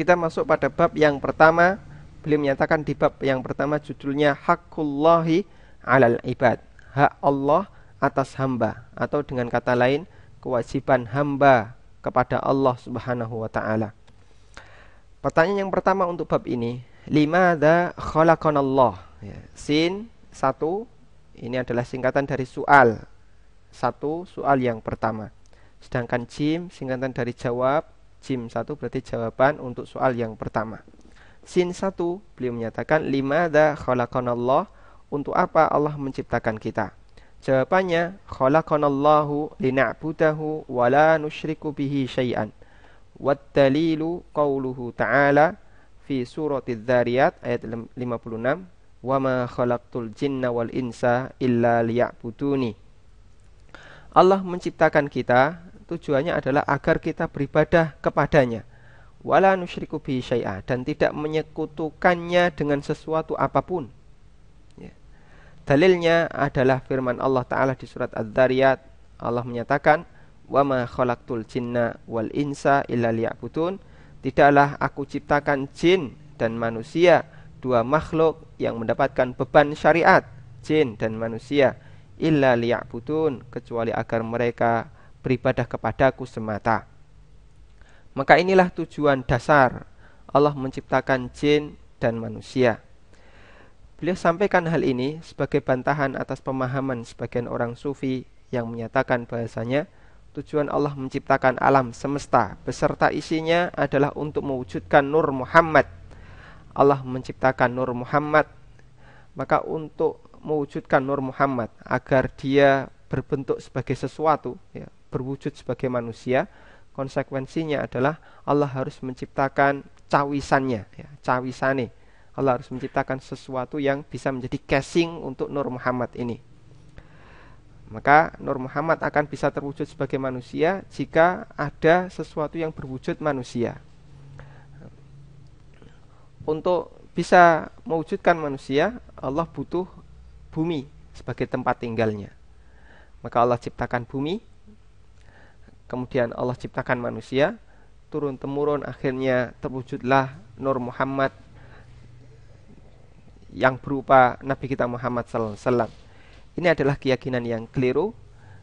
Kita masuk pada bab yang pertama. Beliau menyatakan di bab yang pertama judulnya Haqqullahi 'alal ibad. Hak Allah atas hamba, atau dengan kata lain kewajiban hamba kepada Allah Subhanahu wa taala. Pertanyaan yang pertama untuk bab ini, limadza khalaqanallah? Ya, sin 1 ini adalah singkatan dari soal. Satu soal yang pertama. Sedangkan jim singkatan dari jawab. Jim 1 berarti jawaban untuk soal yang pertama. Sin 1 beliau menyatakan limadza khalaqanallah, untuk apa Allah menciptakan kita? Jawabannya khalaqanallahu lina'budahu wa la nusyriku bihi syai'an. Wad dalilu qauluhu ta'ala fi suratidz dzariyat ayat 56, wa ma khalaqtul jinna wal insa illa liya'buduni. Allah menciptakan kita tujuannya adalah agar kita beribadah kepadanya. Wala nusyriku bihi syai'a, dan tidak menyekutukannya dengan sesuatu apapun. Ya. Dalilnya adalah firman Allah Ta'ala di surat Adz-Dzariyat. Allah menyatakan, wa ma khalaqtul jinna wal insa illa liya'budun. Tidaklah aku ciptakan jin dan manusia, dua makhluk yang mendapatkan beban syariat, jin dan manusia, illa liya'budun, kecuali agar mereka beribadah kepadaku semata. Maka inilah tujuan dasar Allah menciptakan jin dan manusia. Beliau sampaikan hal ini sebagai bantahan atas pemahaman sebagian orang sufi yang menyatakan bahasanya tujuan Allah menciptakan alam semesta beserta isinya adalah untuk mewujudkan Nur Muhammad. Allah menciptakan Nur Muhammad, maka untuk mewujudkan Nur Muhammad agar dia berbentuk sebagai sesuatu, ya, berwujud sebagai manusia, konsekuensinya adalah Allah harus menciptakan cawisannya, ya, cawisane. Allah harus menciptakan sesuatu yang bisa menjadi casing untuk Nur Muhammad ini. Maka Nur Muhammad akan bisa terwujud sebagai manusia jika ada sesuatu yang berwujud manusia. Untuk bisa mewujudkan manusia, Allah butuh bumi sebagai tempat tinggalnya. Maka Allah ciptakan bumi, kemudian Allah ciptakan manusia, turun-temurun akhirnya terwujudlah Nur Muhammad yang berupa Nabi kita Muhammad SAW. Ini adalah keyakinan yang keliru,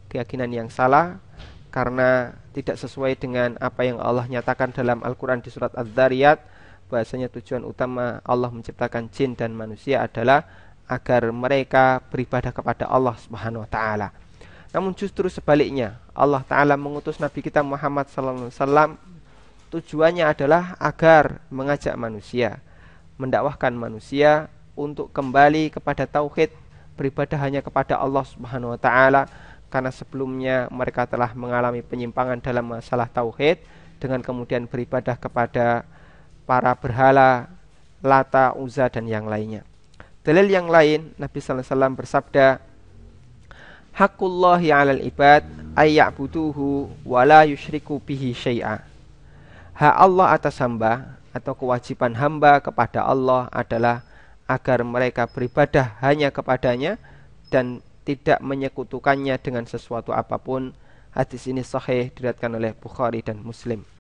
keyakinan yang salah, karena tidak sesuai dengan apa yang Allah nyatakan dalam Al-Quran di surat Adz-Dzariyat, bahasanya tujuan utama Allah menciptakan jin dan manusia adalah agar mereka beribadah kepada Allah Subhanahu wa taala. Namun justru sebaliknya, Allah Ta'ala mengutus Nabi kita Muhammad SAW, tujuannya adalah agar mengajak manusia, mendakwahkan manusia untuk kembali kepada tauhid, beribadah hanya kepada Allah Subhanahu wa taala, karena sebelumnya mereka telah mengalami penyimpangan dalam masalah tauhid dengan kemudian beribadah kepada para berhala, Lata, Uzza dan yang lainnya. Dalil yang lain, Nabi sallallahu alaihi wasallam bersabda, Haqqullahi 'alal ibad ayya'buduhu wa la yusyriku bihi syai'a. Hak Allah atas hamba atau kewajiban hamba kepada Allah adalah agar mereka beribadah hanya kepadanya dan tidak menyekutukannya dengan sesuatu apapun. Hadis ini sahih, diriwayatkan oleh Bukhari dan Muslim.